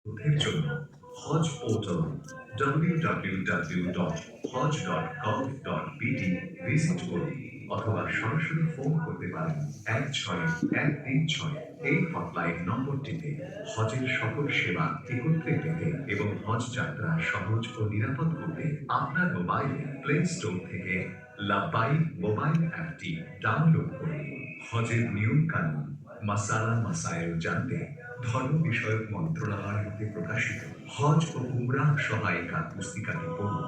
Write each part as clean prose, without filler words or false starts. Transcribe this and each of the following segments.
তথ্যের জন্য হজ portal www.hoj.gov.bd visit করুন অথবা সরাসরি ফোন করতে পারেন ১৬১৩৬ এই হটলাইন নম্বরটিতে। হজের সকল সেবা একত্রে পেতে এবং হজ যাত্রা সহজ ও নিরাপদ করতে আপনার মোবাইলে প্লে স্টোর থেকে লাব্বাইক মোবাইল অ্যাপটি ডাউনলোড করুন। হজের নিয়ম কানুন মাসালা মাসাইল জানতে ধর্ম বিষয়ক মন্ত্রণালয় হতে প্রকাশিত হজ ও উমরাহ সহায়িকা পুস্তিকাটি পড়ুন।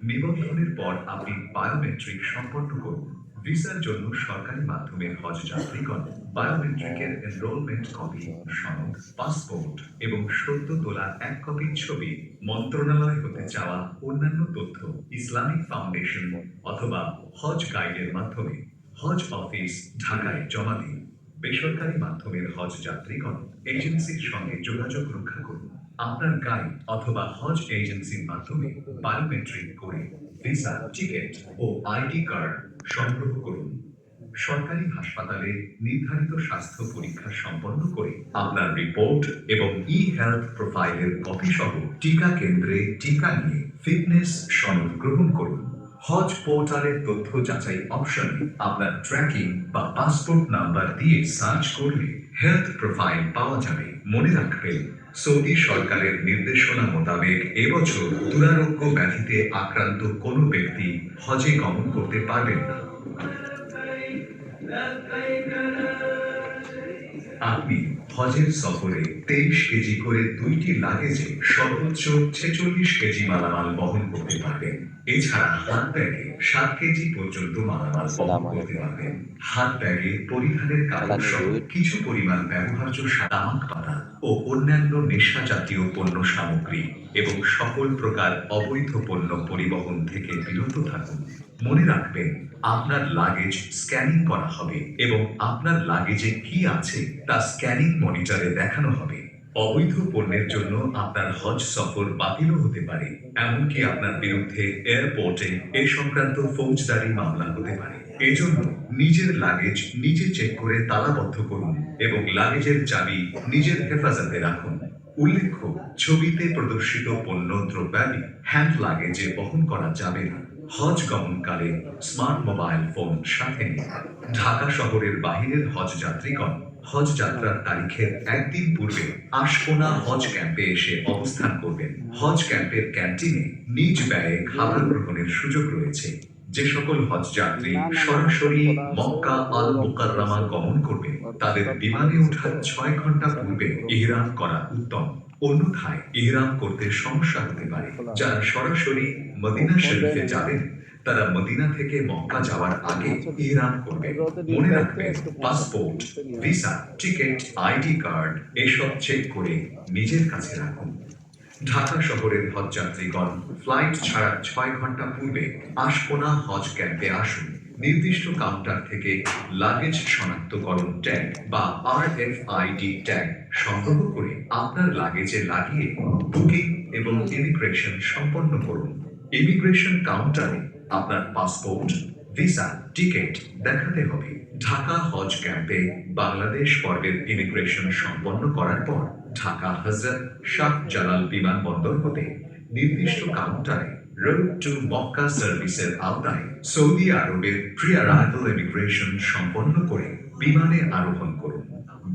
নিবন্ধনের পর আপনি বায়োমেট্রিক সম্পন্ন করুন। ভিসার জন্য সরকারি মাধ্যমের হজ যাত্রীগণ বায়োমেট্রিকের এনরোলমেন্ট কপি, সনদ, পাসপোর্ট এবং সদ্য তোলা এক কপি ছবি, মন্ত্রণালয় হতে চাওয়া অন্যান্য তথ্য ইসলামিক ফাউন্ডেশন অথবা হজ গাইডের মাধ্যমে হজ অফিস ঢাকায় জমা দিন। বেসরকারি মাধ্যমের হজ যাত্রীগণ এজেন্সির সঙ্গে যোগাযোগ রক্ষা করুন। আপনার গাইড অথবা হজ এজেন্সির মাধ্যমে বায়োমেট্রিক করে ভিসা, টিকিট ও আইডি কার্ড সংগ্রহ করুন। সরকারি হাসপাতালে নির্ধারিত স্বাস্থ্য পরীক্ষা সম্পন্ন করে আপনার রিপোর্ট এবং ই হেলথ প্রোফাইলের কপি সহ টিকা কেন্দ্রে টিকা নিয়ে ফিটনেস সনদ গ্রহণ করুন। হজ পোর্টালের তথ্য যাচাই অপশনে আপনার ট্র্যাকিং বা পাসপোর্ট নাম্বার দিয়ে সার্চ করলে হেলথ প্রোফাইল পাওয়া যাবে। মনে রাখবেন, সৌদি সরকারের নির্দেশনা মোতাবেক এবছর দুরারোগ্য ব্যাধিতে আক্রান্ত কোনো ব্যক্তি হজে গমন করতে পারবেন না। আপনি হজের সফরে 23 কেজি করে 2টি লাগেজে সর্বোচ্চ 46 কেজি মালামাল বহন করতে পারবেন। এছাড়া হাত ব্যাগে 7 কেজি পর্যন্ত মালামাল বহন করতে পারবেন। হাত ব্যাগে পরিধানের কাপড় সহ কিছু পরিমাণ ব্যবহার্য তামাক পাতা ও অন্যান্য নেশা জাতীয় পণ্য সামগ্রী এবং সকল প্রকার অবৈধ পণ্য পরিবহন থেকে বিরত থাকুন। মনে রাখবেন, আপনার লাগেজ স্ক্যানিং করা হবে এবং আপনার লাগেজে কি আছে তা স্ক্যানিং মনিটরে দেখানো হবে। অবৈধ পণ্যের জন্য আপনার হজ সফর বাতিলও হতে পারে, এমনকি আপনার বিরুদ্ধে এয়ারপোর্টে এ সংক্রান্ত ফৌজদারি মামলা হতে পারে। এজন্য নিজের লাগেজ নিজে চেক করে তালাবদ্ধ করুন এবং লাগেজের চাবি নিজের হেফাজতে রাখুন। উল্লেখ্য, ছবিতে প্রদর্শিত পণ্য দ্রব্যাদি হ্যান্ড লাগেজে বহন করা যাবে না। হজ গমনকালে স্মার্ট মোবাইল ফোন সাথে নিন। ঢাকা শহরের বাহিরের হজ যাত্রীগণ হজ যাত্রার তারিখের একদিন পূর্বে আশকোনা হজ ক্যাম্পে এসে অবস্থান করবেন। হজ ক্যাম্পের ক্যান্টিনে নিজ ব্যয়ে খাবার গ্রহণের সুযোগ রয়েছে। যে সকল হজ যাত্রী সরাসরি মক্কা আল মুকাররমা গমন করবে তাদের বিমানে ওঠার 6 ঘন্টা পূর্বে ইহরাম করা উত্তম। অন্যথায় ইহরাম করতে সমস্যা হতে পারে। যারা সরাসরি মদিনা শরীফে যাবেন তারা মদিনা থেকে মক্কা যাওয়ার আগে ইহরাম করবেন। মনে রাখবেন, passport, visa, ticket, ID card এসব চেক করে নিজের কাছে রাখুন। ঢাকা শহরের হজ যাত্রীগণ ফ্লাইট ছাড়ার 6 ঘন্টা পূর্বে আশকোনা হজ ক্যাম্পে আসুন। নির্দিষ্ট কাউন্টার থেকে লাগেজ শনাক্তকরণ ট্যাগ বা RFID ট্যাগ সংগ্রহ করে আপনার লাগেজে লাগিয়ে বুকিং এবং ইমিগ্রেশন সম্পন্ন করুন। ইমিগ্রেশন কাউন্টারে আপনার পাসপোর্ট, ভিসা, টিকিট দেখাতে হবে। ঢাকা হজ ক্যাম্পে বাংলাদেশ পর্বের ইমিগ্রেশন সম্পন্ন করার পর ঢাকা হযরত শাহ জালাল বিমানবন্দর হতে নির্দিষ্ট কাউন্টারে রোড টু মক্কা সার্ভিসের আওতায় সৌদি আরবের প্রি অ্যারাইভাল ইমিগ্রেশন সম্পন্ন করে বিমানে আরোহণ করুন।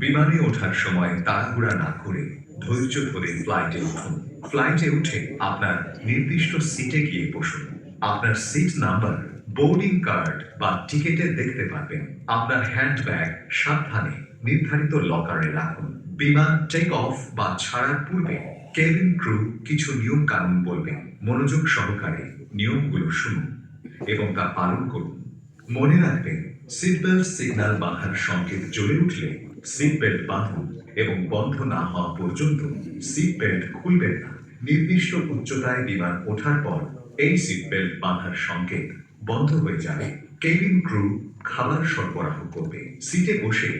বিমানে ওঠার সময় তাড়াহুড়া না করে ধৈর্য ধরে ফ্লাইটে উঠুন। ফ্লাইটে উঠে আপনার নির্দিষ্ট সিটে গিয়ে বসুন। আপনার সিট নাম্বার বোর্ডিং কার্ড বা টিকেটে দেখতে পারবেন। আপনার হ্যান্ড ব্যাগ সাবধানে নির্ধারিত লকারে রাখুন। বিমান টেক অফ বা ছাড়ার পূর্বে কেবিন ক্রু কিছু নিয়ম কানুন বলবে। মনোযোগ সহকারে নিয়মগুলো শুনুন এবং তা পালন করুন। মনে রাখবেন, সিট বেল্ট সিগন্যাল বাঁধার সংকেত জ্বলে উঠলে সিট বেল্ট বাঁধুন এবং বন্ধ না হওয়া পর্যন্ত সিট বেল্ট খুলবেন না। নির্দিষ্ট উচ্চতায় বিমান ওঠার পর এই সিট বেল্ট বাঁধার সংকেত বন্ধ হয়ে যাবে। কেবিন ক্রু খাবার সরবরাহ করবে। সিটে বসে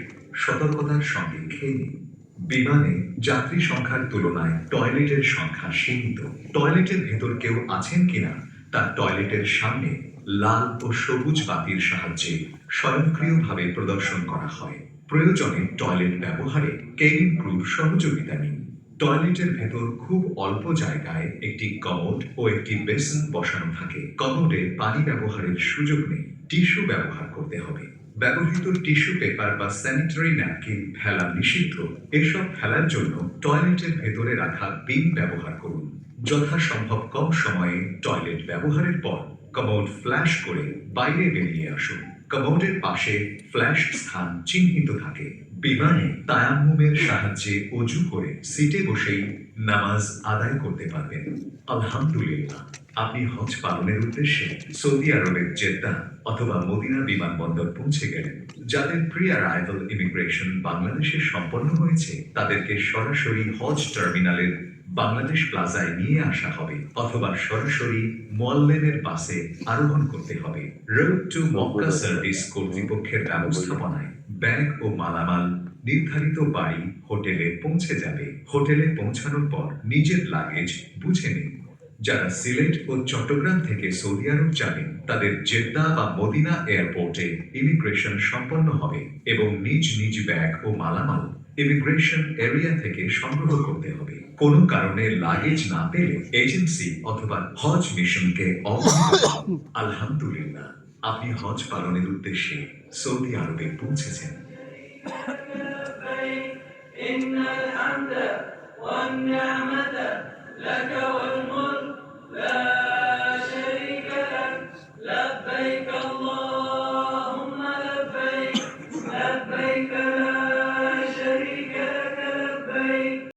সতর্কতার সঙ্গে খেয়ে নিন। বিমানে যাত্রী সংখ্যার তুলনায় টয়লেটের সংখ্যা সীমিত। টয়লেটের ভেতর কেউ আছেন কিনা তা টয়লেটের সামনে লাল ও সবুজ বাতির সাহায্যে স্বয়ংক্রিয়ভাবে প্রদর্শন করা হয়। প্রয়োজনে টয়লেট ব্যবহারে কেবিন ক্রুর সহযোগিতা নিন। টয়লেটের ভেতর খুব অল্প জায়গায় একটি কমোড ও একটি বেসিন বসানো থাকে। কমোডে পানি ব্যবহারের সুযোগ নেই, টিস্যু ব্যবহার করতে হবে। ব্যবহৃত টিস্যু পেপার বা স্যানিটারি ন্যাপকিন ফেলা নিষিদ্ধ। এসব ফেলার জন্য টয়লেটের ভেতরে রাখা বিন ব্যবহার করুন। যথাসম্ভব কম সময়ে টয়লেট ব্যবহারের পর কমোড ফ্ল্যাশ করে বাইরে বেরিয়ে আসুন। কমোডের পাশে ফ্ল্যাশ স্থান চিহ্নিত থাকে। বিমানে তায়াম্মুমের সাহায্যে অজু করে সিটে বসেই নামাজ আদায় করতে পারবেন। আলহামদুলিল্লাহ, আপনি হজ পালনের উদ্দেশ্যে সৌদি আরবের জেদ্দা অথবা মদিনা বিমানবন্দর পৌঁছে গেলেন। যাদের প্রি অ্যারাইভাল ইমিগ্রেশন বাংলাদেশে সম্পন্ন হয়েছে তাদেরকে সরাসরি হজ টার্মিনালের বাংলাদেশ প্লাজায় নিয়ে আসা হবে অথবা সরাসরি মোয়াল্লেমের বাসে আরোহণ করতে হবে। রোড টু মক্কা সার্ভিস কর্তৃপক্ষের ব্যবস্থাপনায় ব্যাগ ও মালামাল নির্ধারিত বাড়ি হোটেলে পৌঁছে যাবে। হোটেলে পৌঁছানোর পর নিজের লাগেজ বুঝে নিন। যারা সিলেট ও চট্টগ্রাম থেকে সৌদি আরব যাবেন তাদের জেদ্দা বা মদিনা এয়ারপোর্টে ইমিগ্রেশন সম্পন্ন হবে এবং নিজ নিজ ব্যাগ ও মালামাল ইমিগ্রেশন এরিয়া থেকে সংগ্রহ করতে হবে। কোনো কারণে লাগেজ না পেলে এজেন্সি অথবা হজ মিশনকে অবহিত করুন। আলহামদুলিল্লাহ, আপনি হজ পালনের উদ্দেশ্যে সৌদি আরবে পৌঁছেছেন। إن الحمد والنعمة لك